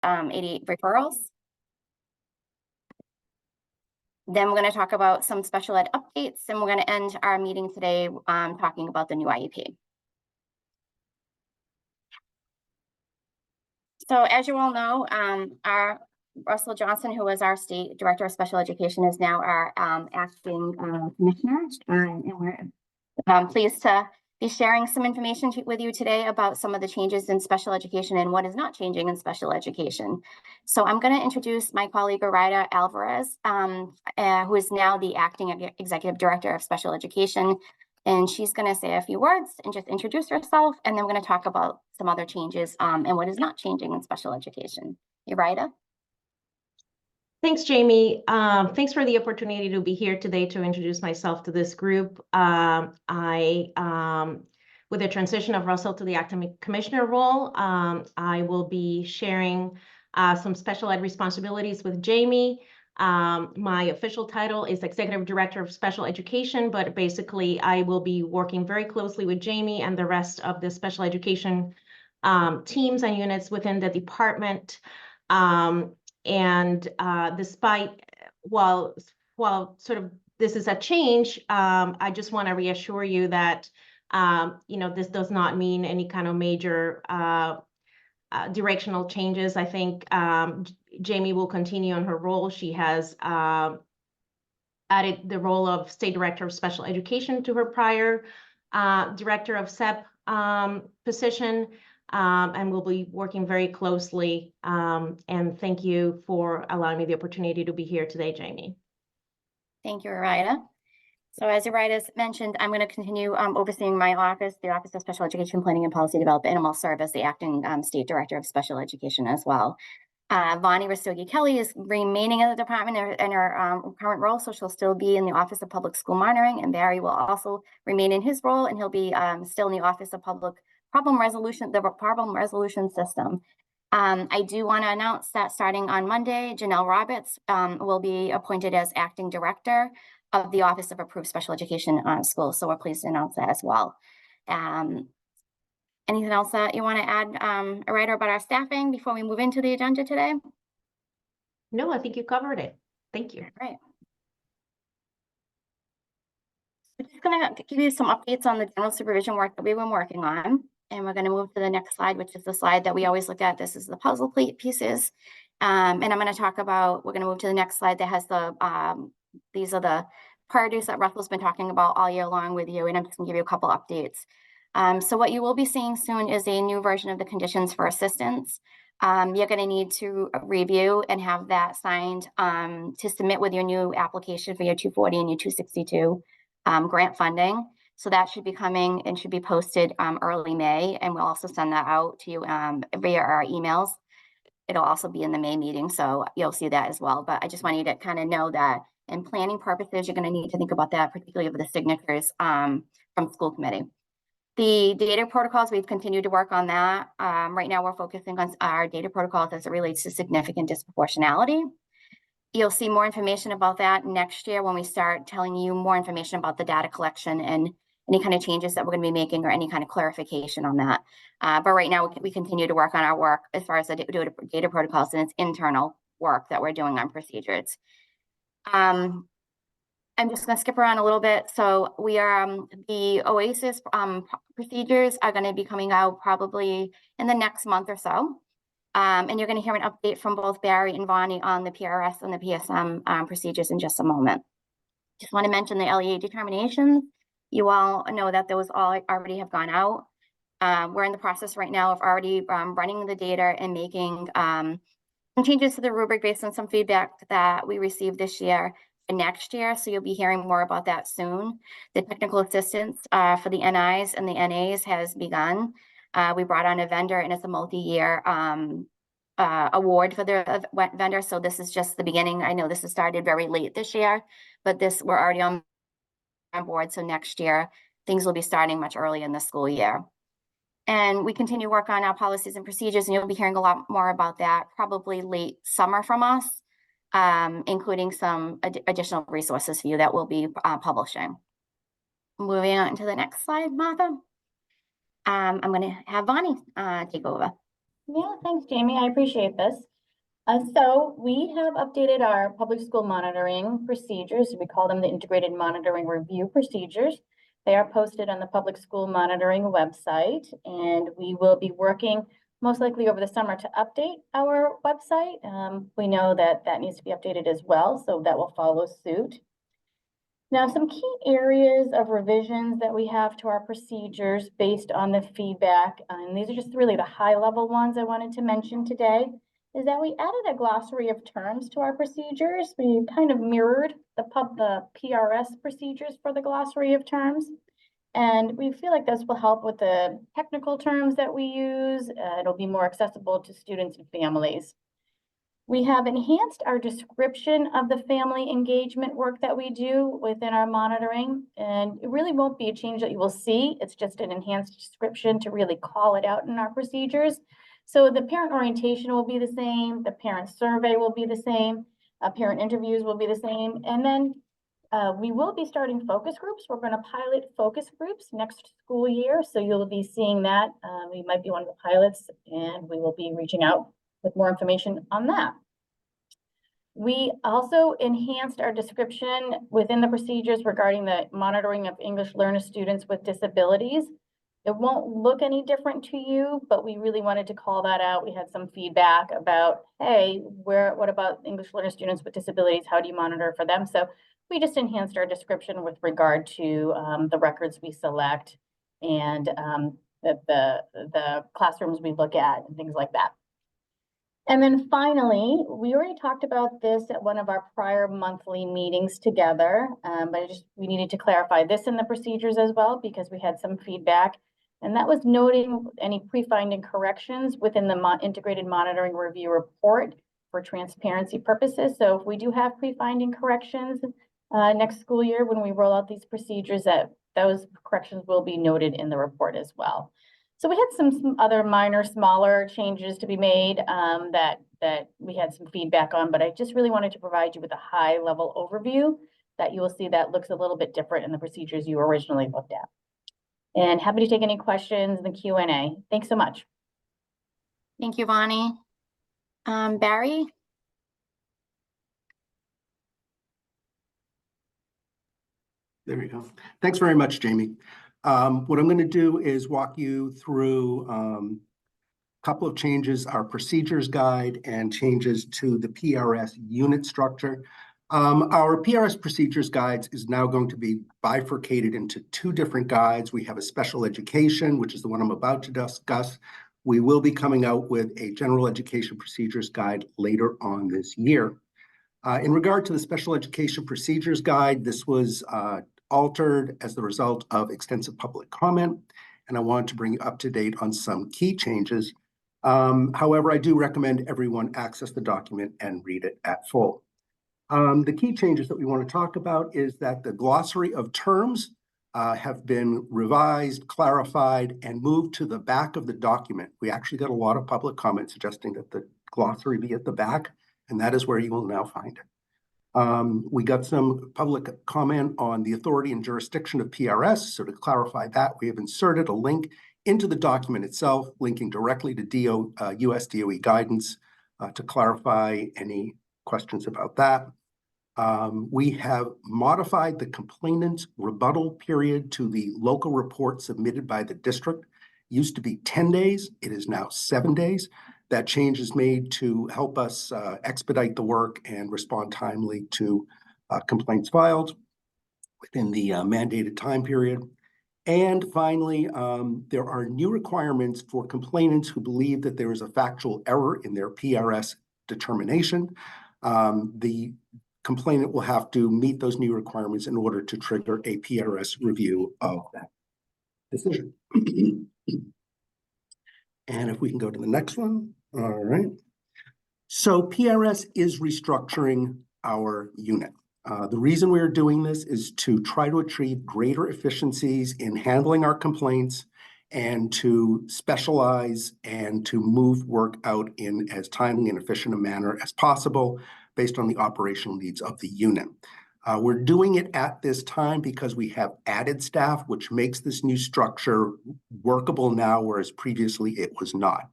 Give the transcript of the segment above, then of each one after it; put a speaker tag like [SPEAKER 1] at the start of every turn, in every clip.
[SPEAKER 1] 88 referrals. Then we're going to talk about some special ed updates, and we're going to end our meeting today talking about the new IEP. So as you all know, our Russell Johnson, who was our state director of special education, is now our acting commissioner, and we're pleased to be sharing some information with you today about some of the changes in special education and what is not changing in special education. So I'm going to introduce my colleague, Arida Alvarez, who is now the acting executive director of special education. And she's going to say a few words and just introduce herself. And then we're going to talk about some other changes and what is not changing in special education. Arida?
[SPEAKER 2] Thanks, Jamie. Thanks for the opportunity to be here today to introduce myself to this group. With the transition of Russell to the acting commissioner role, I will be sharing some special ed responsibilities with Jamie. My official title is Executive Director of Special Education, but basically I will be working very closely with Jamie and the rest of the special education teams and units within the department. Despite, while sort of this is a change, I just want to reassure you that, this does not mean any kind of major directional changes. I think Jamie will continue on her role. She has added the role of State Director of Special Education to her prior Director of SEP position. And we'll be working very closely. And thank you for allowing me the opportunity to be here today, Jamie.
[SPEAKER 1] Thank you, Arida. So as Arida mentioned, I'm going to continue overseeing my office, the Office of Special Education Planning and Policy Development, and I'm also serve as the acting State Director of Special Education as well. Vonnie Rastogi-Kelly is remaining in the department in her current role, so she'll still be in the Office of Public School Monitoring, and Barry will also remain in his role, and he'll be still in the Office of Public Problem Resolution, the Problem Resolution System. I do want to announce that starting on Monday, Janelle Roberts will be appointed as acting director of the Office of Approved Special Education Schools. So we're pleased to announce that as well. Anything else that you want to add, Arida, about our staffing before we move into the agenda today?
[SPEAKER 2] No, I think you covered it. Thank you.
[SPEAKER 1] All right. I'm just going to give you some updates on the general supervision work that we've been working on. And we're going to move to the next slide, which is the slide that we always look at. This is the puzzle pieces. And I'm going to talk about, we're going to move to the next slide that has the, these are the priorities that Russell's been talking about all year long with you. And I'm just going to give you a couple updates. So what you will be seeing soon is a new version of the conditions for assistance. You're going to need to review and have that signed to submit with your new application for your 240 and your 262 grant funding. So that should be coming and should be posted early May, and we'll also send that out to you via our emails. It'll also be in the May meeting, so you'll see that as well. But I just want you to kind of know that in planning purposes, you're going to need to think about that, particularly with the signatures from school committee. The data protocols, we've continued to work on that. Right now, we're focusing on our data protocols as it relates to significant disproportionality. You'll see more information about that next year when we start telling you more information about the data collection and any kind of changes that we're going to be making or any kind of clarification on that. But right now, we continue to work on our work as far as the data protocols, and it's internal work that we're doing on procedures. I'm just going to skip around a little bit. So we are, the OASIS procedures are going to be coming out probably in the next month or so. And you're going to hear an update from both Barry and Vonnie on the PRS and the PSM procedures in just a moment. Just want to mention the LEA determinations. You all know that those all already have gone out. We're in the process right now of already running the data and making some changes to the rubric based on some feedback that we received this year and next year. So you'll be hearing more about that soon. The technical assistance for the NIs and the NAs has begun. We brought on a vendor, and it's a multi-year award for the vendor. So this is just the beginning. I know this has started very late this year, but we're already on board. So next year, things will be starting much earlier in the school year. And we continue to work on our policies and procedures, and you'll be hearing a lot more about that probably late summer from us, including some additional resources for you that we'll be publishing. Moving on to the next slide, Martha. I'm going to have Vonnie take over.
[SPEAKER 3] Yeah, thanks, Jamie. I appreciate this. So we have updated our public school monitoring procedures. We call them the integrated monitoring review procedures. They are posted on the public school monitoring website, and we will be working most likely over the summer to update our website. We know that that needs to be updated as well, so that will follow suit. Now, some key areas of revisions that we have to our procedures based on the feedback, and these are just really the high-level ones I wanted to mention today, is that we added a glossary of terms to our procedures. We kind of mirrored the PRS procedures for the glossary of terms. And we feel like this will help with the technical terms that we use. It'll be more accessible to students and families. We have enhanced our description of the family engagement work that we do within our monitoring, and it really won't be a change that you will see. It's just an enhanced description to really call it out in our procedures. So the parent orientation will be the same, the parent survey will be the same, parent interviews will be the same, and then we will be starting focus groups. We're going to pilot focus groups next school year, so you'll be seeing that. We might be one of the pilots, and we will be reaching out with more information on that. We also enhanced our description within the procedures regarding the monitoring of English learner students with disabilities. It won't look any different to you, but we really wanted to call that out. We had some feedback about, hey, what about English learner students with disabilities? How do you monitor for them? So we just enhanced our description with regard to the records we select and the classrooms we look at and things like that. And then finally, we already talked about this at one of our prior monthly meetings together, but we needed to clarify this in the procedures as well because we had some feedback. And that was noting any pre-finding corrections within the integrated monitoring review report for transparency purposes. So if we do have pre-finding corrections next school year when we roll out these procedures, that those corrections will be noted in the report as well. So we had some other minor, smaller changes to be made that we had some feedback on, but I just really wanted to provide you with a high-level overview that you will see that looks a little bit different in the procedures you originally looked at. And happy to take any questions in the Q&A. Thanks so much.
[SPEAKER 1] Thank you, Bonnie. Barry?
[SPEAKER 4] There we go. Thanks very much, Jamie. What I'm going to do is walk you through a couple of changes, our procedures guide and changes to the PRS unit structure. Our PRS procedures guides is now going to be bifurcated into two different guides. We have a special education, which is the one I'm about to discuss. We will be coming out with a general education procedures guide later on this year. In regard to the special education procedures guide, this was altered as the result of extensive public comment, and I wanted to bring you up to date on some key changes. However, I do recommend everyone access the document and read it at full. The key changes that we want to talk about is that the glossary of terms have been revised, clarified, and moved to the back of the document. We actually got a lot of public comment suggesting that the glossary be at the back, and that is where you will now find it. We got some public comment on the authority and jurisdiction of PRS. So to clarify that, we have inserted a link into the document itself, linking directly to US DOE guidance to clarify any questions about that. We have modified the complainant's rebuttal period to the local report submitted by the district. It used to be 10 days. It is now 7 days. That change is made to help us expedite the work and respond timely to complaints filed within the mandated time period. And finally, there are new requirements for complainants who believe that there is a factual error in their PRS determination. The complainant will have to meet those new requirements in order to trigger a PRS review of that decision. And if we can go to the next one. All right. So PRS is restructuring our unit. The reason we are doing this is to try to achieve greater efficiencies in handling our complaints and to specialize and to move work out in as timely and efficient a manner as possible based on the operational needs of the unit. We're doing it at this time because we have added staff, which makes this new structure workable now, whereas previously it was not.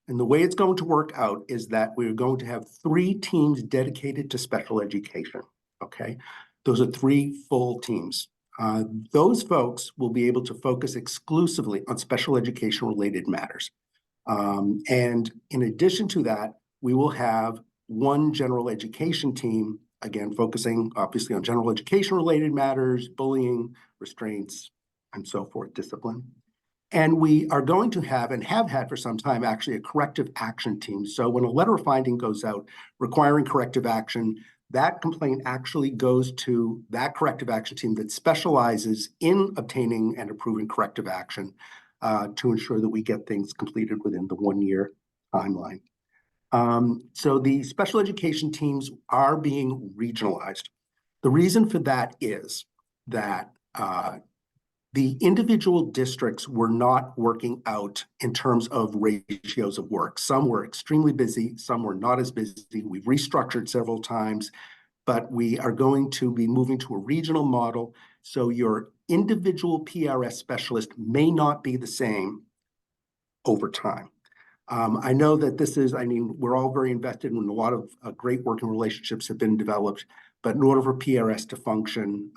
[SPEAKER 4] And the way it's going to work out is that we're going to have 3 teams dedicated to special education, okay? Those are 3 full teams. Those folks will be able to focus exclusively on special education-related matters. And in addition to that, we will have 1 general education team, again, focusing obviously on general education-related matters, bullying, restraints, and so forth, discipline. And we are going to have, and have had for some time, actually a corrective action team. So when a letter of finding goes out requiring corrective action, that complaint actually goes to that corrective action team that specializes in obtaining and approving corrective action to ensure that we get things completed within the 1-year timeline. So the special education teams are being regionalized. The reason for that is that the individual districts were not working out in terms of ratios of work. Some were extremely busy, some were not as busy. We've restructured several times, but we are going to be moving to a regional model. So your individual PRS specialist may not be the same over time. I know that this is, I mean, we're all very invested in a lot of great working relationships have been developed, but in order for PRS to function,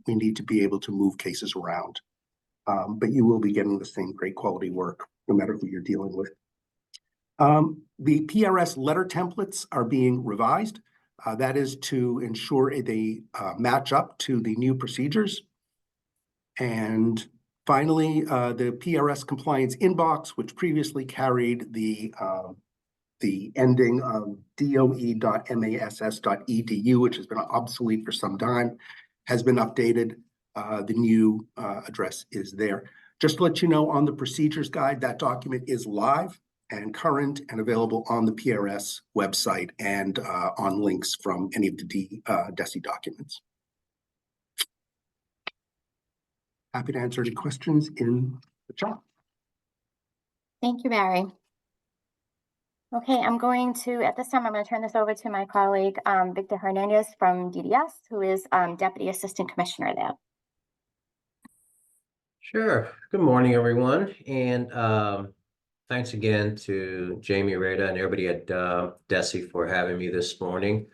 [SPEAKER 4] we need to be able to move cases around. But you will be getting the same great quality work, no matter who you're dealing with. The PRS letter templates are being revised. That is to ensure they match up to the new procedures. And finally, the PRS compliance inbox, which previously carried the ending of doe.mass.edu, which has been obsolete for some time, has been updated. The new address is there. Just to let you know, on the procedures guide, that document is live and current and available on the PRS website and on links from any of the DESE documents. Happy to answer any questions in the chat.
[SPEAKER 1] Thank you, Barry. Okay, I'm going to, at this time, I'm going to turn this over to my colleague, Victor Hernandez from DDS, who is Deputy Assistant Commissioner there.
[SPEAKER 5] Sure. Good morning, everyone. And thanks again to Jamie Rada and everybody at DESE for having me this morning.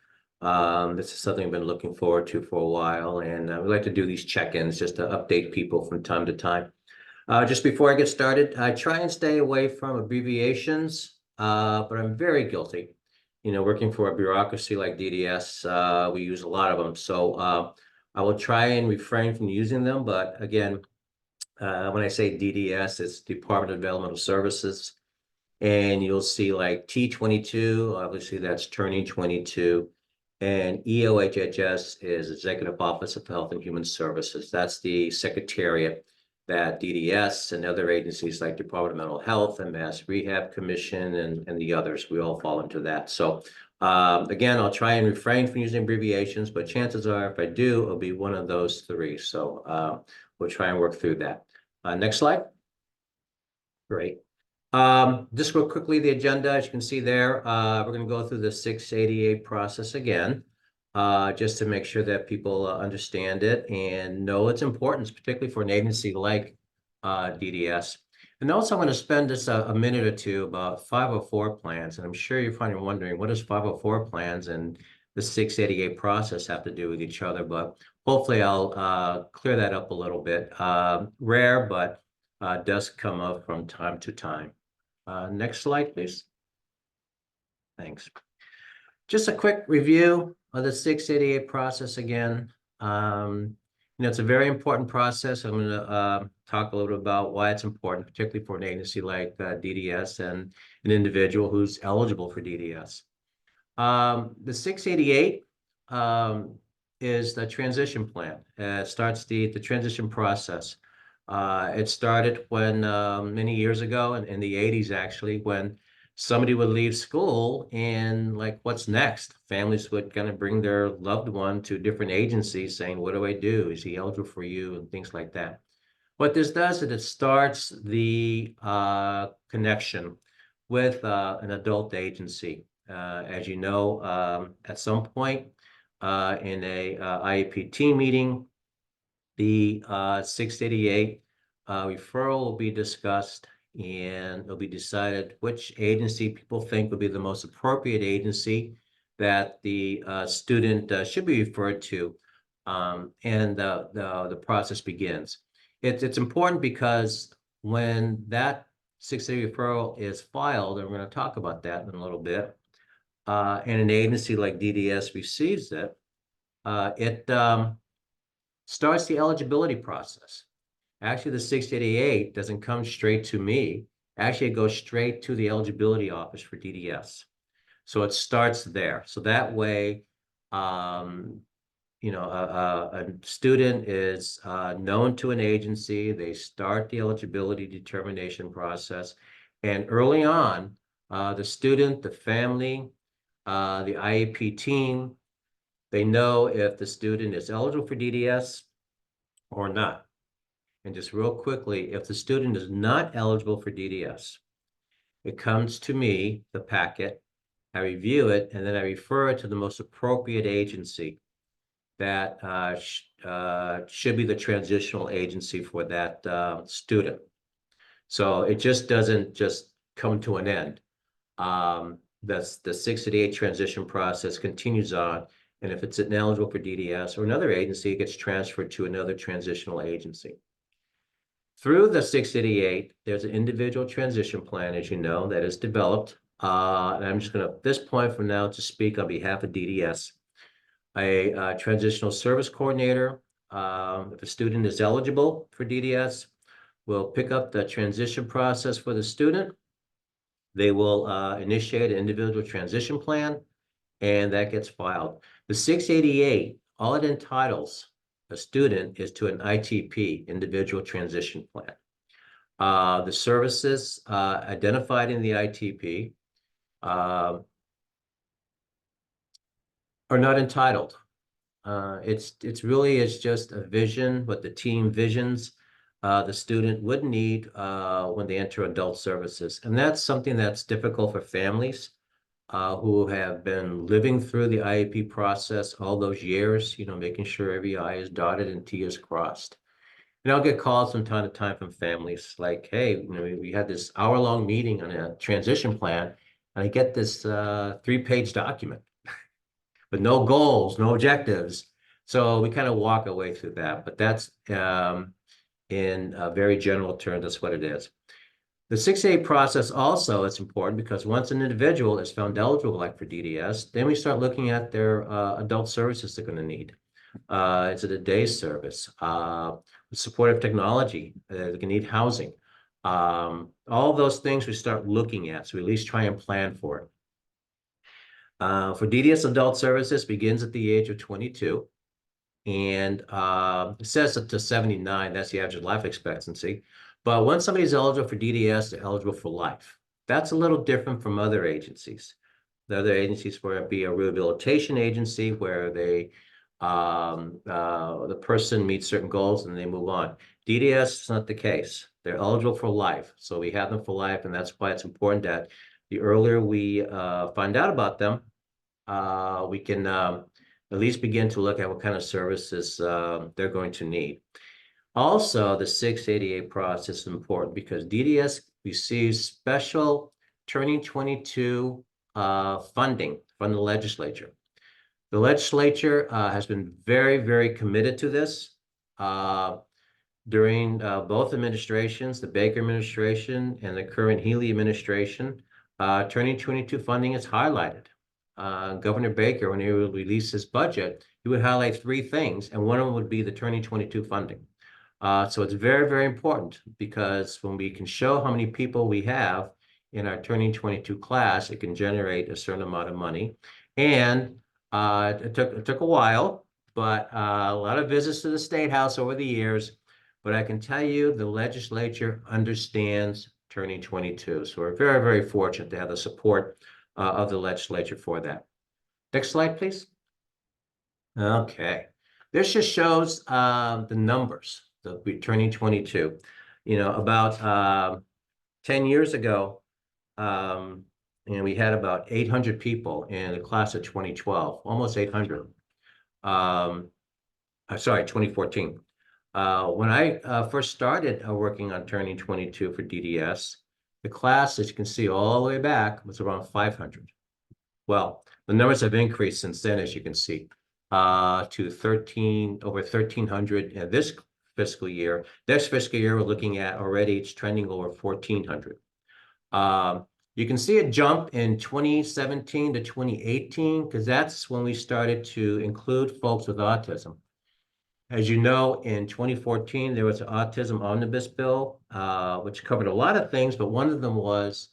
[SPEAKER 5] This is something I've been looking forward to for a while, and we like to do these check-ins just to update people from time to time. Just before I get started, I try and stay away from abbreviations, but I'm very guilty. You know, working for a bureaucracy like DDS, we use a lot of them. So I will try and refrain from using them, but again, when I say DDS, it's Department of Developmental Services. And you'll see like T22, obviously that's turning 22. And EOHHS is Executive Office of Health and Human Services. That's the secretariat that DDS and other agencies like Department of Mental Health and Mass Rehab Commission and the others, we all fall into that. So again, I'll try and refrain from using abbreviations, but chances are if I do, it'll be one of those 3. So we'll try and work through that. Next slide. Great. Just real quickly, the agenda, as you can see there, we're going to go through the 688 process again, just to make sure that people understand it and know its importance, particularly for an agency like DDS. And also, I'm going to spend just a minute or two about 504 plans. And I'm sure you're probably wondering, what does 504 plans and the 688 process have to do with each other? But hopefully, I'll clear that up a little bit. Rare, but does come up from time to time. Next slide, please. Thanks. Just a quick review of the 688 process again. You know, it's a very important process. I'm going to talk a little bit about why it's important, particularly for an agency like DDS and an individual who's eligible for DDS. The 688 is the transition plan. It starts the transition process. It started when many years ago, in the 80s actually, when somebody would leave school and like, what's next? Families would kind of bring their loved one to different agencies saying, what do I do? Is he eligible for you? And things like that. What this does is it starts the connection with an adult agency. As you know, at some point in a IEP team meeting, the 688 referral will be discussed, and it'll be decided which agency people think would be the most appropriate agency that the student should be referred to, and the process begins. It's important because when that 680 referral is filed, and we're going to talk about that in a little bit, and an agency like DDS receives it, it starts the eligibility process. Actually, the 688 doesn't come straight to me. Actually, it goes straight to the eligibility office for DDS. So it starts there. So that way, you know, a student is known to an agency. They start the eligibility determination process. And early on, the student, the family, the IEP team, they know if the student is eligible for DDS or not. And just real quickly, if the student is not eligible for DDS, it comes to me, the packet, I review it, and then I refer it to the most appropriate agency that should be the transitional agency for that student. So it just doesn't just come to an end. The 688 transition process continues on, and if it's ineligible for DDS or another agency, it gets transferred to another transitional agency. Through the 688, there's an individual transition plan, as you know, that is developed. And I'm just going to, at this point from now, to speak on behalf of DDS. A transitional service coordinator, if a student is eligible for DDS, will pick up the transition process for the student. They will initiate an individual transition plan, and that gets filed. The 688, all it entitles a student is to an ITP, individual transition plan. The services identified in the ITP are not entitled. It's really is just a vision, what the team visions the student would need when they enter adult services. And that's something that's difficult for families who have been living through the IEP process all those years, you know, making sure every I is dotted and T is crossed. And I'll get calls from time to time from families like, hey, you know, we had this hour-long meeting on a transition plan, and I get this 3-page document with no goals, no objectives. So we kind of walk our way through that, but that's in a very general term, that's what it is. The 6A process also is important because once an individual is found eligible, like for DDS, then we start looking at their adult services they're going to need. Is it a day service? Supportive technology, they're going to need housing. All those things we start looking at, so we at least try and plan for it. For DDS adult services, begins at the age of 22. And it says up to 79, that's the average life expectancy. But once somebody's eligible for DDS, they're eligible for life. That's a little different from other agencies. The other agencies where it be a rehabilitation agency where they the person meets certain goals and they move on. DDS is not the case. They're eligible for life. So we have them for life, and that's why it's important that the earlier we find out about them, we can at least begin to look at what kind of services they're going to need. Also, the 688 process is important because DDS receives special Turning 22 funding from the legislature. The legislature has been very, very committed to this. During both administrations, the Baker administration and the current Healy administration, Turning 22 funding is highlighted. Governor Baker, when he would release his budget, he would highlight 3 things, and one of them would be the Turning 22 funding. So it's very, very important because when we can show how many people we have in our Turning 22 class, it can generate a certain amount of money. And it took a while, but a lot of visits to the State House over the years. But I can tell you the legislature understands Turning 22. So we're very, very fortunate to have the support of the legislature for that. Next slide, please. Okay. This just shows the numbers, the Turning 22. You know, about 10 years ago, and we had about 800 people in the class of 2012, almost 800. Sorry, 2014. When I first started working on Turning 22 for DDS, The class, as you can see all the way back, was around 500. Well, the numbers have increased since then, as you can see, to over 1,300 in this fiscal year. Next fiscal year, we're looking at already, it's trending over 1,400. You can see a jump in 2017 to 2018, because that's when we started to include folks with autism. As you know, in 2014, there was an autism omnibus bill, which covered a lot of things, but one of them was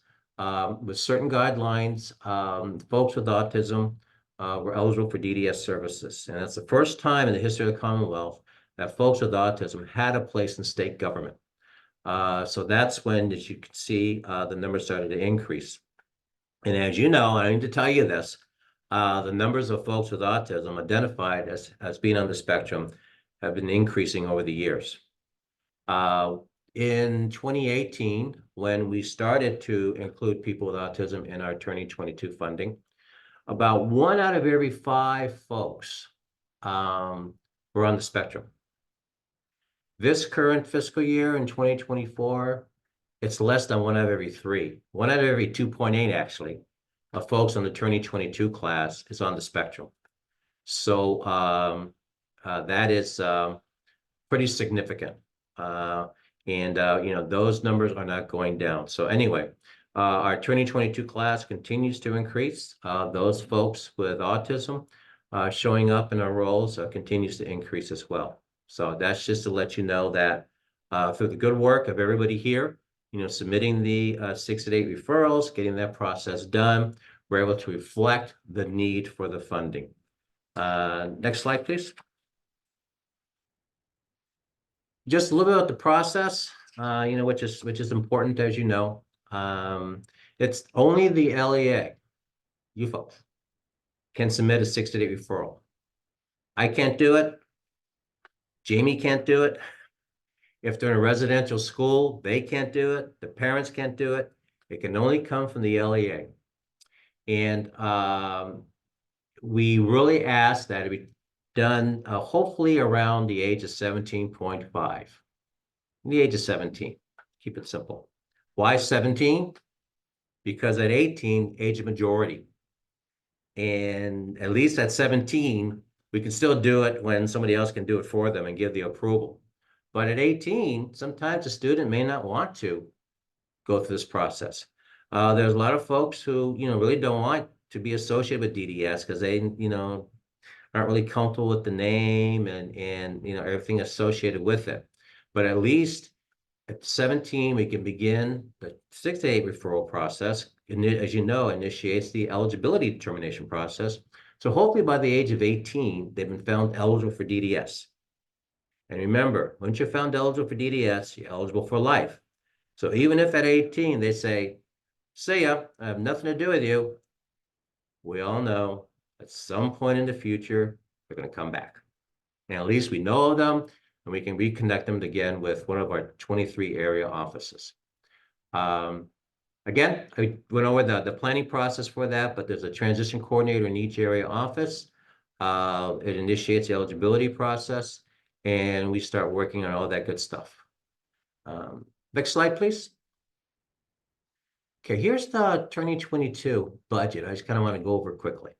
[SPEAKER 5] with certain guidelines, folks with autism were eligible for DDS services. And that's the first time in the history of the Commonwealth that folks with autism had a place in state government. So that's when, as you can see, the numbers started to increase. And as you know, I need to tell you this, the numbers of folks with autism identified as being on the spectrum have been increasing over the years. In 2018, when we started to include people with autism in our 2022 funding, about 1 out of every 5 folks were on the spectrum. This current fiscal year in 2024, it's less than 1 out of every 3. 1 out of every 2.8 actually of folks on the 2022 class is on the spectrum. So that is pretty significant. Those numbers are not going down. So anyway, our 2022 class continues to increase. Those folks with autism showing up in our roles continues to increase as well. So that's just to let you know that through the good work of everybody here, submitting the 6 to 8 referrals, getting that process done, we're able to reflect the need for the funding. Next slide, please. Just a little bit about the process, which is important, as you know. It's only the LEA, you folks, can submit a 6 to 8 referral. I can't do it. Jamie can't do it. If they're in a residential school, they can't do it. The parents can't do it. It can only come from the LEA. And we really ask that it be done hopefully around the age of 17.5. The age of 17, keep it simple. Why 17? Because at 18, age of majority. And at least at 17, we can still do it when somebody else can do it for them and give the approval. But at 18, sometimes a student may not want to go through this process. There's a lot of folks who, really don't want to be associated with DDS because they, aren't really comfortable with the name and everything associated with it. But at least at 17, we can begin the 6 to 8 referral process. And as you know, initiates the eligibility determination process. So hopefully by the age of 18, they've been found eligible for DDS. And remember, once you're found eligible for DDS, you're eligible for life. So even if at 18, they say, see ya, I have nothing to do with you, we all know at some point in the future, they're going to come back. And at least we know them, and we can reconnect them again with one of our 23 area offices. Again, I went over the planning process for that, but there's a transition coordinator in each area office. It initiates the eligibility process, and we start working on all that good stuff. Next slide, please. Okay, here's the 2022 budget. I just kind of want to go over quickly.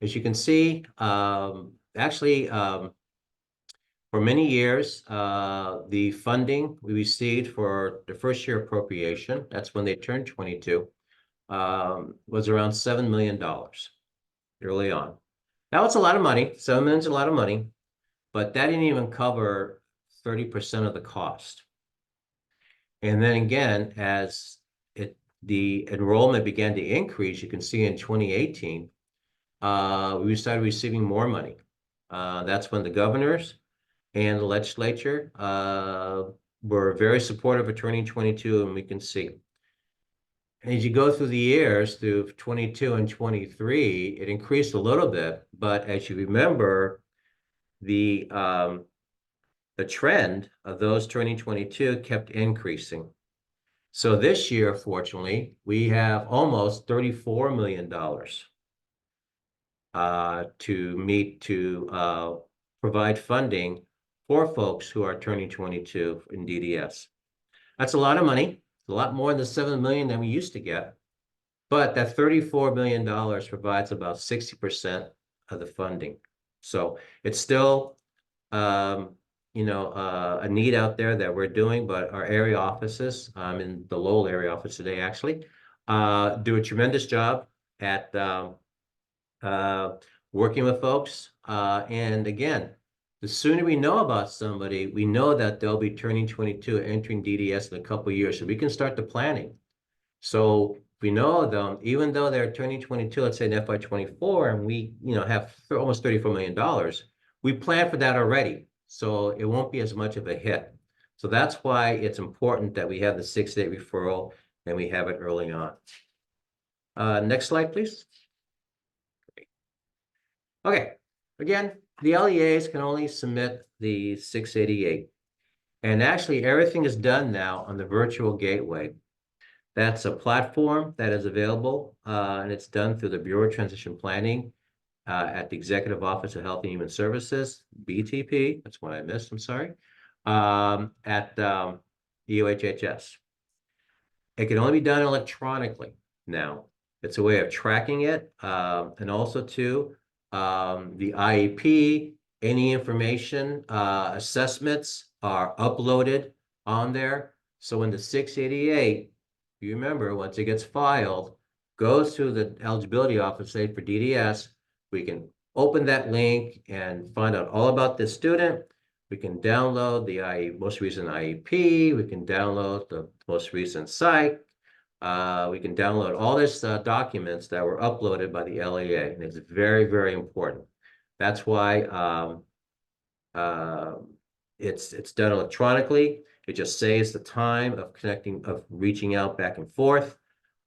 [SPEAKER 5] As you can see, actually, for many years, the funding we received for the first year appropriation, that's when they turned 22, was around $7 million early on. Now it's a lot of money. $7 million is a lot of money, but that didn't even cover 30% of the cost. And then again, as the enrollment began to increase, you can see in 2018, we started receiving more money. That's when the governors and the legislature were very supportive of turning 22, and we can see. And as you go through the years, through 22 and 23, it increased a little bit, but as you remember, the trend of those turning 22 kept increasing. So this year, fortunately, we have almost $34 million to provide funding for folks who are turning 22 in DDS. That's a lot of money. a lot more than the 7 million that we used to get. But that $34 million provides about 60% of the funding. So it's still, a need out there that we're doing, but our area offices, in the Lowell area office today, actually, do a tremendous job at working with folks. And again, the sooner we know about somebody, we know that they'll be turning 22, entering DDS in a couple of years, so we can start the planning. So we know them, even though they're turning 22, let's say in FY24, and we, have almost $34 million, we plan for that already. So it won't be as much of a hit. So that's why it's important that we have the 6-8 referral and we have it early on. Next slide, please. Okay, again, the LEAs can only submit the 688. And actually, everything is done now on the virtual gateway. That's a platform that is available, and it's done through the Bureau of Transition Planning at the Executive Office of Health and Human Services, BTP, that's what I missed, I'm sorry, at EOHHS. It can only be done electronically now. It's a way of tracking it, and also too, the IEP, any information, assessments are uploaded on there. So in the 688, you remember, once it gets filed, goes to the eligibility office, say for DDS, we can open that link and find out all about this student. We can download the most recent IEP. We can download the most recent psych. We can download all this documents that were uploaded by the LEA, and it's very, very important. That's why it's done electronically. It just saves the time of reaching out back and forth,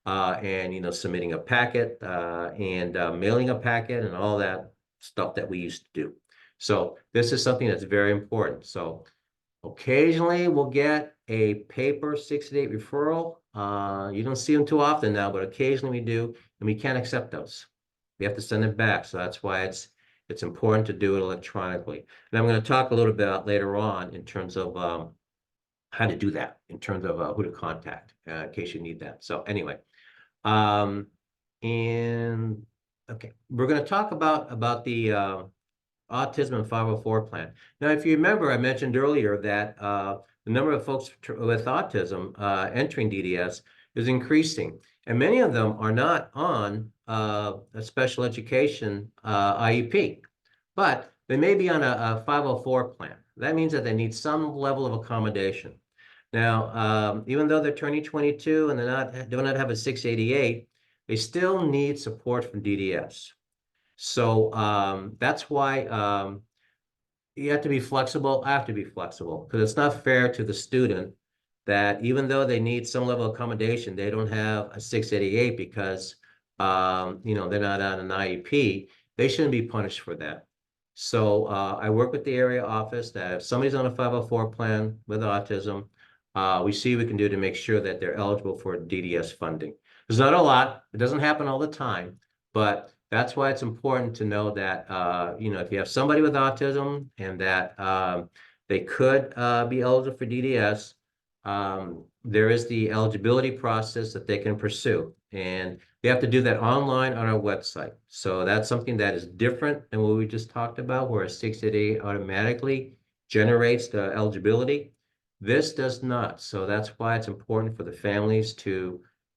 [SPEAKER 5] and submitting a packet and mailing a packet and all that stuff that we used to do. So this is something that's very important. So occasionally we'll get a paper 6-8 referral. You don't see them too often now, but occasionally we do, and we can't accept those. We have to send it back. So that's why it's important to do it electronically. And I'm going to talk a little bit later on in terms of how to do that, in terms of who to contact in case you need that. So anyway, and okay, we're going to talk about the autism and 504 plan. Now, if you remember, I mentioned earlier that the number of folks with autism entering DDS is increasing, and many of them are not on a special education IEP, but they may be on a 504 plan. That means that they need some level of accommodation. Now, even though they're turning 22 and they do not have a 688, they still need support from DDS. So that's why you have to be flexible. I have to be flexible because it's not fair to the student that even though they need some level of accommodation, they don't have a 688 because they're not on an IEP. They shouldn't be punished for that. So I work with the area office that if somebody's on a 504 plan with autism, we see what we can do to make sure that they're eligible for DDS funding. There's not a lot. It doesn't happen all the time, but that's why it's important to know that, if you have somebody with autism and that they could be eligible for DDS, there is the eligibility process that they can pursue. And they have to do that online on our website. So that's something that is different than what we just talked about, where a 688 automatically generates the eligibility. This does not. So that's why it's important for the families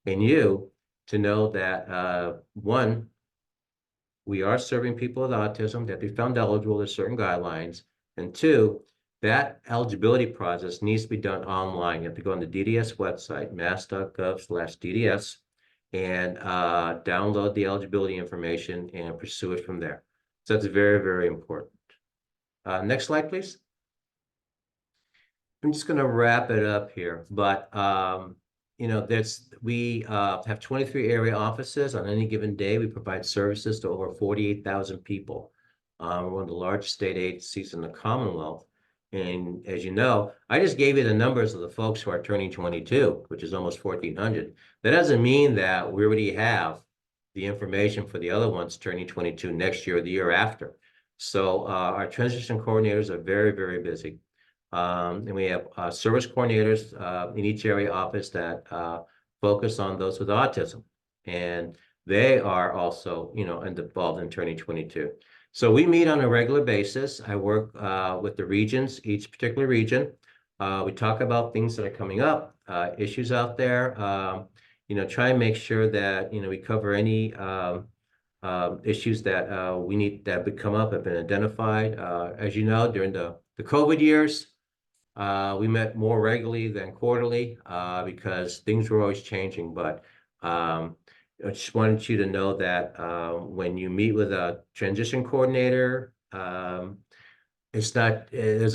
[SPEAKER 5] and you to know that, one, we are serving people with autism that be found eligible to certain guidelines. And two, that eligibility process needs to be done online. You have to go on the DDS website, mass.gov/DDS, and download the eligibility information and pursue it from there. So that's very, very important. Next slide, please. I'm just going to wrap it up here, but we have 23 area offices. On any given day, we provide services to over 48,000 people. We're one of the largest state agencies in the Commonwealth. And as you know, I just gave you the numbers of the folks who are turning 22, which is almost 1,400. That doesn't mean that we already have the information for the other ones turning 22 next year or the year after. So our transition coordinators are very, very busy. And we have service coordinators in each area office that focus on those with autism. And they are also, involved in Turning 22. So we meet on a regular basis. I work with the regions, each particular region. We talk about things that are coming up, issues out there, try and make sure that, we cover any issues that we need that would come up, have been identified. As you know, during the COVID years, we met more regularly than quarterly because things were always changing. But I just wanted you to know that when you meet with a transition coordinator, there's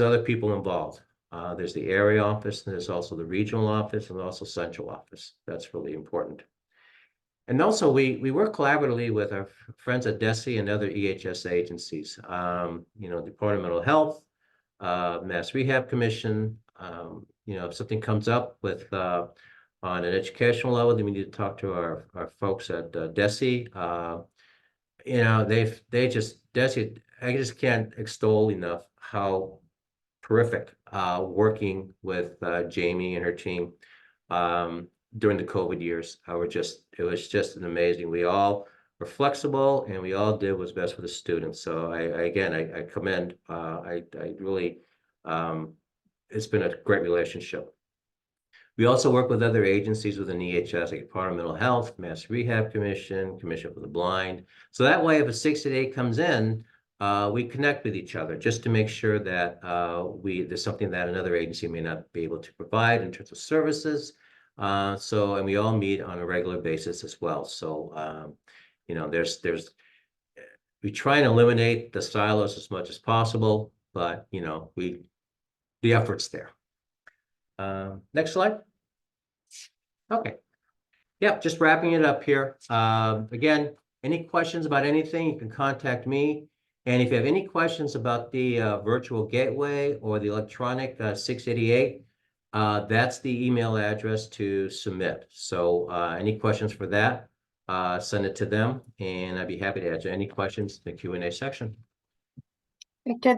[SPEAKER 5] other people involved. There's the area office, and there's also the regional office, and also central office. That's really important. And also, we work collaboratively with our friends at DESE and other EHS agencies. Department of Mental Health, Mass Rehab Commission. If something comes up with on an educational level, then we need to talk to our folks at DESE. DESE, I just can't extol enough how terrific working with Jamie and her team during the COVID years. It was just an amazing. We all were flexible, and we all did what's best for the students. So I commend. I really, it's been a great relationship. We also work with other agencies within EHS, like Department of Mental Health, Mass Rehab Commission, Commission for the Blind. So that way, if a 688 comes in, we connect with each other just to make sure that there's something that another agency may not be able to provide in terms of services. And we all meet on a regular basis as well. So, we try and eliminate the silos as much as possible, but, the effort's there. Next slide. Okay. Yep, just wrapping it up here. Again, any questions about anything, you can contact me. And if you have any questions about the virtual gateway or the electronic 688, that's the email address to submit. So any questions for that, send it to them, and I'd be happy to answer any questions in the Q&A section.
[SPEAKER 1] Victor,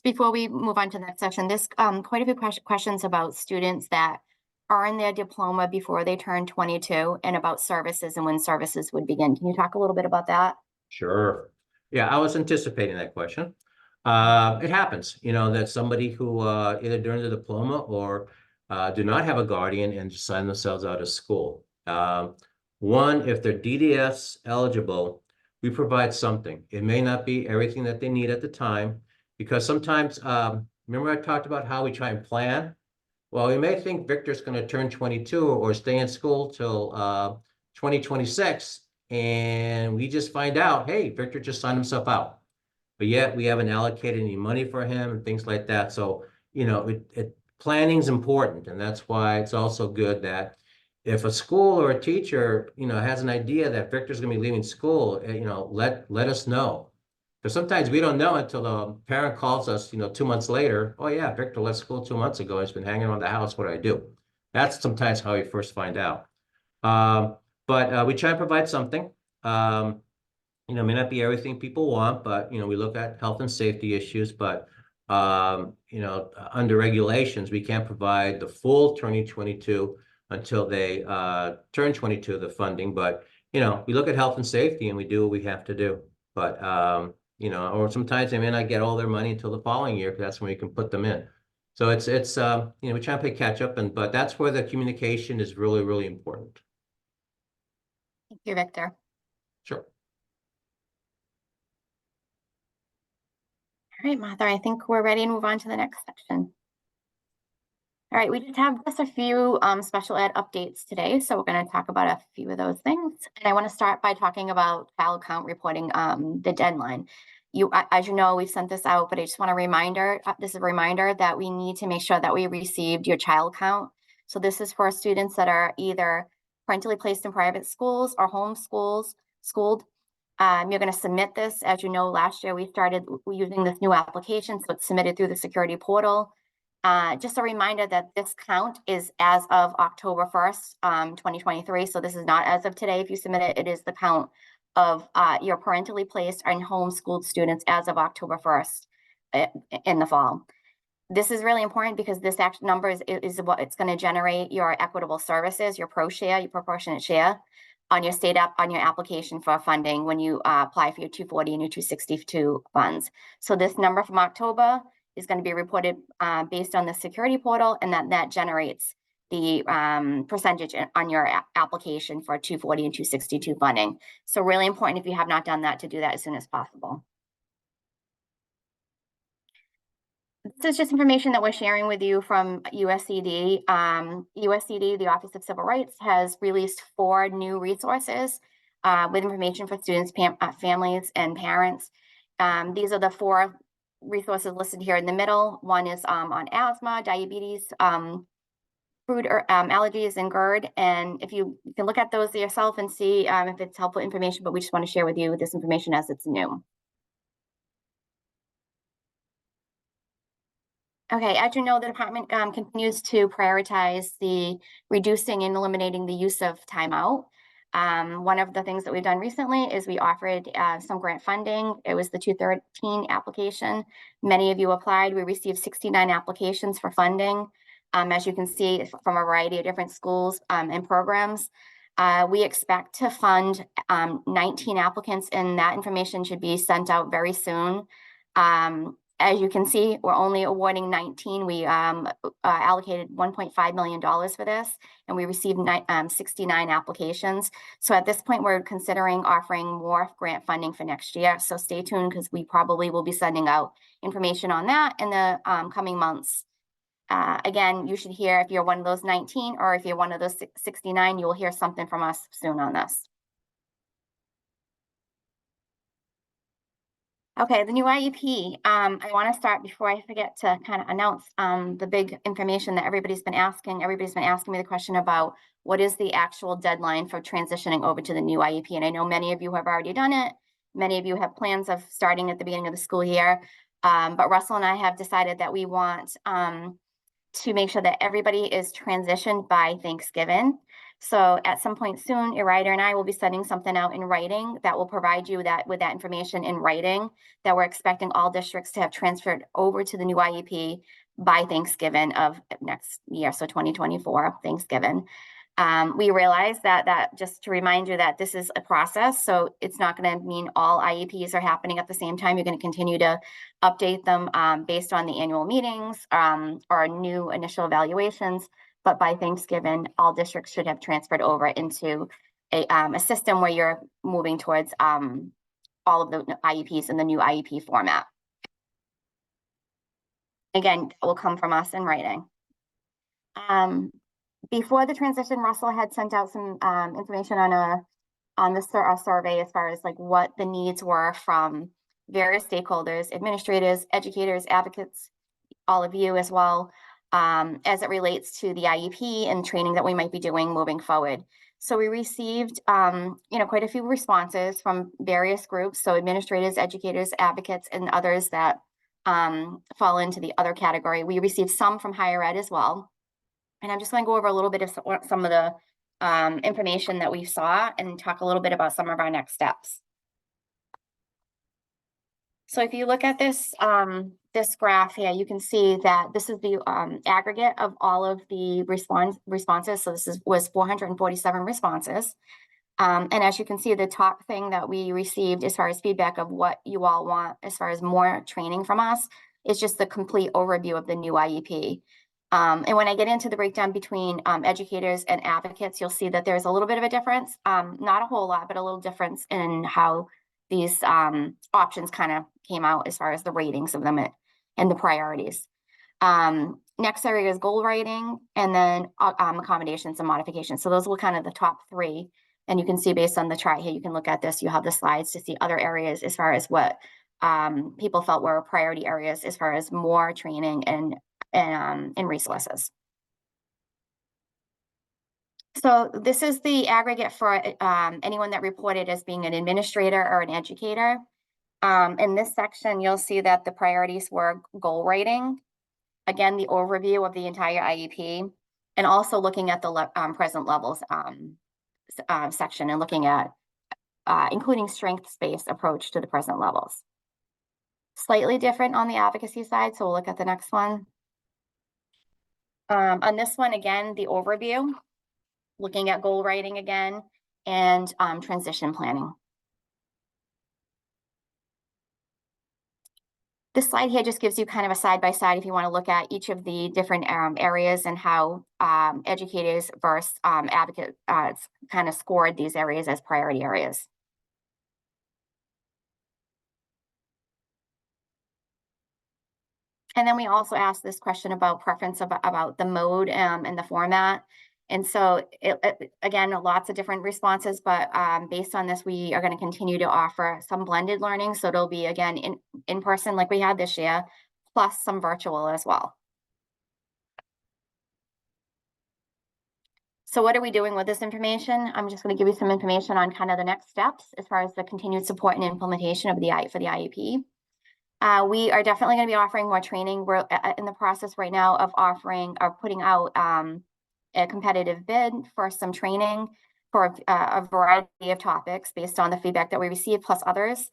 [SPEAKER 1] before we move on to the next session, quite a few questions about students that are in their diploma before they turn 22 and about services and when services would begin. Can you talk a little bit about that?
[SPEAKER 5] Sure. Yeah, I was anticipating that question. It happens, that somebody who either during the diploma or do not have a guardian and just sign themselves out of school. One, if they're DDS eligible, we provide something. It may not be everything that they need at the time, because sometimes, remember I talked about how we try and plan? Well, we may think Victor's going to turn 22 or stay in school till 2026, and we just find out, hey, Victor just signed himself out. But yet we haven't allocated any money for him and things like that. So, planning is important, and that's why it's also good that if a school or a teacher, has an idea that Victor's going to be leaving school, let us know. Because sometimes we don't know until the parent calls us, 2 months later. Oh yeah, Victor left school 2 months ago. He's been hanging around the house. What do I do? That's sometimes how we first find out. But we try to provide something. May not be everything people want, but we look at health and safety issues. But under regulations, we can't provide the full 2022 until they turn 22, the funding. But we look at health and safety and we do what we have to do. But or sometimes they may not get all their money until the following year, because that's when we can put them in. So it's we try to play catch up, but that's where the communication is really, really important.
[SPEAKER 1] Thank you, Victor.
[SPEAKER 5] Sure.
[SPEAKER 1] All right, Martha, I think we're ready to move on to the next section. All right, we did have just a few special ed updates today, so we're going to talk about a few of those things. And I want to start by talking about child count reporting, the deadline. As you know, we've sent this out, but I just want a reminder, this is a reminder that we need to make sure that we received your child count. So this is for students that are either parentally placed in private schools or homeschooled. You're going to submit this. As you know, last year we started using this new application, so it's submitted through the security portal. Just a reminder that this count is as of October 1st, 2023. So this is not as of today. If you submit it, it is the count of your parentally placed and homeschooled students as of October 1st in the fall. This is really important because this actual number is what it's going to generate your equitable services, your pro share, your proportionate share on your on your application for funding when you apply for your 240 and your 262 funds. So this number from October is going to be reported based on the security portal, and that generates the percentage on your application for 240 and 262 funding. So really important if you have not done that to do that as soon as possible. This is just information that we're sharing with you from USCD. USCD, the Office of Civil Rights, has released 4 new resources with information for students, families, and parents. These are the 4 resources listed here in the middle. One is on asthma, diabetes, food or allergies, and GERD. And if you can look at those yourself and see if it's helpful information, but we just want to share with you this information as it's new. Okay, as you know, the department continues to prioritize the reducing and eliminating the use of timeout. One of the things that we've done recently is we offered some grant funding. It was the 213 application. Many of you applied. We received 69 applications for funding. As you can see from a variety of different schools and programs. We expect to fund 19 applicants, and that information should be sent out very soon. As you can see, we're only awarding 19. We allocated $1.5 million for this, and we received 69 applications. So at this point, we're considering offering more grant funding for next year. So stay tuned, because we probably will be sending out information on that in the coming months. Again, you should hear if you're one of those 19 or if you're one of those 69, you will hear something from us soon on this. Okay, the new IEP. I want to start before I forget to kind of announce the big information that everybody's been asking. Everybody's been asking me the question about what is the actual deadline for transitioning over to the new IEP. And I know many of you have already done it. Many of you have plans of starting at the beginning of the school year. But Russell and I have decided that we want to make sure that everybody is transitioned by Thanksgiving. So at some point soon, your writer and I will be sending something out in writing that will provide you with that information in writing, that we're expecting all districts to have transferred over to the new IEP by Thanksgiving of next year, so 2024 Thanksgiving. We realize that just to remind you that this is a process, so it's not going to mean all IEPs are happening at the same time. You're going to continue to update them based on the annual meetings or new initial evaluations. But by Thanksgiving, all districts should have transferred over into a system where you're moving towards all of the IEPs in the new IEP format. Again, that will come from us in writing. Before the transition, Russell had sent out some information on a survey as far as like what the needs were from various stakeholders, administrators, educators, advocates, all of you as well, as it relates to the IEP and training that we might be doing moving forward. So we received, quite a few responses from various groups. So administrators, educators, advocates, and others that fall into the other category. We received some from higher ed as well. And I'm just going to go over a little bit of some of the information that we saw and talk a little bit about some of our next steps. So if you look at this this graph here, you can see that this is the aggregate of all of the responses. So this was 447 responses. And as you can see, the top thing that we received as far as feedback of what you all want as far as more training from us is just the complete overview of the new IEP. And when I get into the breakdown between educators and advocates, you'll see that there's a little bit of a difference, not a whole lot, but a little difference in how these options kind of came out as far as the ratings of them and the priorities. Next area is goal writing, and then accommodations and modifications. So those were kind of the top 3. And you can see based on the chart here, you can look at this, you have the slides to see other areas as far as what people felt were priority areas as far as more training and resources. So this is the aggregate for anyone that reported as being an administrator or an educator. In this section, you'll see that the priorities were goal writing, again, the overview of the entire IEP, and also looking at the present levels section and looking at including strengths-based approach to the present levels. Slightly different on the advocacy side, so we'll look at the next one. On this one, again, the overview, looking at goal writing again, and transition planning. This slide here just gives you kind of a side-by-side if you want to look at each of the different areas and how educators versus advocates kind of scored these areas as priority areas. And then we also asked this question about preference about the mode and the format. And so again, lots of different responses, but based on this, we are going to continue to offer some blended learning. So it'll be again in person like we had this year, plus some virtual as well. So what are we doing with this information? I'm just going to give you some information on kind of the next steps as far as the continued support and implementation of the IEP. We are definitely going to be offering more training. We're in the process right now of putting out a competitive bid for some training for a variety of topics based on the feedback that we received, plus others.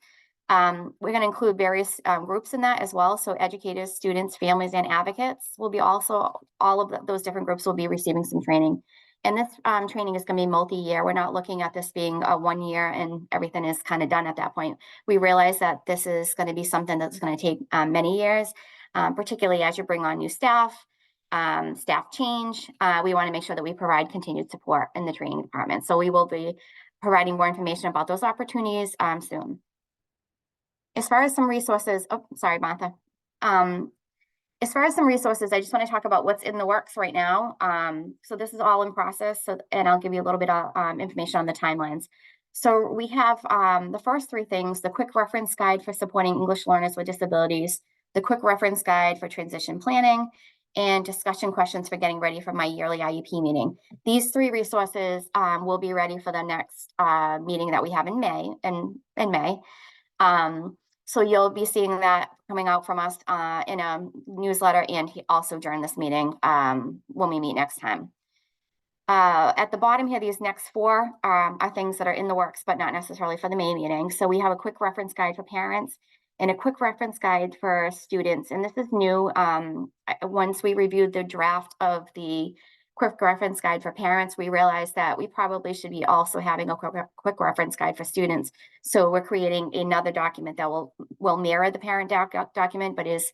[SPEAKER 1] We're going to include various groups in that as well. So educators, students, families, and advocates will be also, all of those different groups will be receiving some training. And this training is going to be multi-year. We're not looking at this being a 1 year and everything is kind of done at that point. We realize that this is going to be something that's going to take many years, particularly as you bring on new staff, staff change. We want to make sure that we provide continued support in the training department. So we will be providing more information about those opportunities soon. As far as some resources, oh, sorry, Martha. As far as some resources, I just want to talk about what's in the works right now. So this is all in process, and I'll give you a little bit of information on the timelines. So we have the first three things: the quick reference guide for supporting English learners with disabilities, the quick reference guide for transition planning, and discussion questions for getting ready for my yearly IEP meeting. These three resources will be ready for the next meeting that we have in May. So you'll be seeing that coming out from us in a newsletter and also during this meeting when we meet next time. At the bottom here, these next four are things that are in the works, but not necessarily for the May meeting. So we have a quick reference guide for parents and a quick reference guide for students. And this is new. Once we reviewed the draft of the quick reference guide for parents, we realized that we probably should be also having a quick reference guide for students. So we're creating another document that will mirror the parent document, but is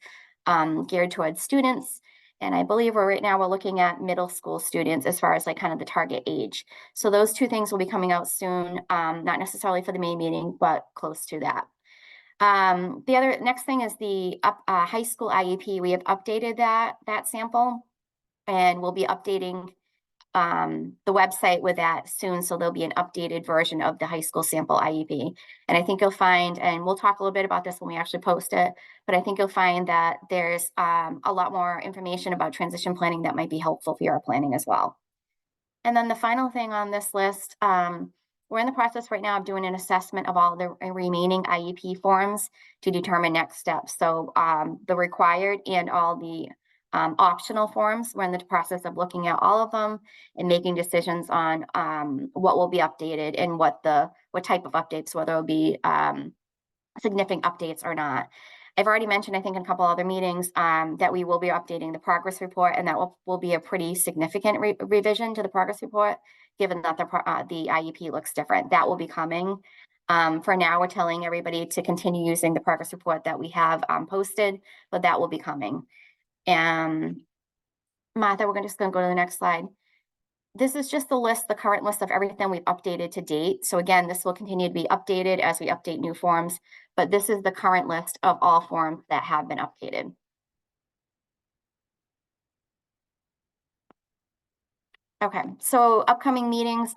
[SPEAKER 1] geared towards students. And I believe right now we're looking at middle school students as far as like kind of the target age. So those two things will be coming out soon, not necessarily for the May meeting, but close to that. The other next thing is the high school IEP. We have updated that sample, and we'll be updating the website with that soon. So there'll be an updated version of the high school sample IEP. And I think you'll find, and we'll talk a little bit about this when we actually post it, but I think you'll find that there's a lot more information about transition planning that might be helpful for your planning as well. And then the final thing on this list, we're in the process right now of doing an assessment of all the remaining IEP forms to determine next steps. So the required and all the optional forms, we're in the process of looking at all of them and making decisions on what will be updated and what type of updates, whether it'll be significant updates or not. I've already mentioned, I think, in a couple other meetings that we will be updating the progress report, and that will be a pretty significant revision to the progress report, given that the IEP looks different. That will be coming. For now, we're telling everybody to continue using the progress report that we have posted, but that will be coming. And Martha, we're just going to go to the next slide. This is just the current list of everything we've updated to date. So again, this will continue to be updated as we update new forms, but this is the current list of all forms that have been updated. Okay, so upcoming meetings,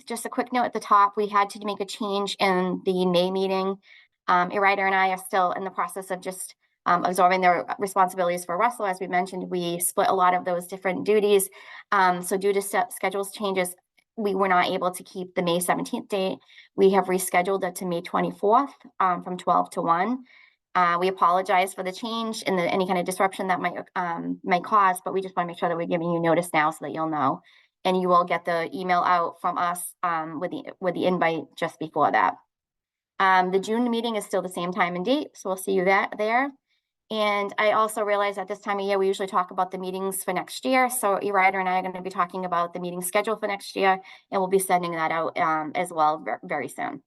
[SPEAKER 1] just a quick note at the top, we had to make a change in the May meeting. Irider and I are still in the process of just absorbing their responsibilities for Russell. As we mentioned, we split a lot of those different duties. So due to schedules changes, we were not able to keep the May 17th date. We have rescheduled it to May 24th from 12 to 1. We apologize for the change and any kind of disruption that might cause, but we just want to make sure that we're giving you notice now so that you'll know. And you will get the email out from us with the invite just before that. The June meeting is still the same time and date, so we'll see you there. And I also realize at this time of year, we usually talk about the meetings for next year. So Ryder and I are going to be talking about the meeting schedule for next year, and we'll be sending that out as well very soon.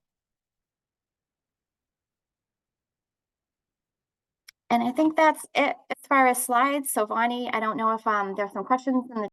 [SPEAKER 1] And I think that's it as far as slides. So Vonnie, I don't know if there's some questions in the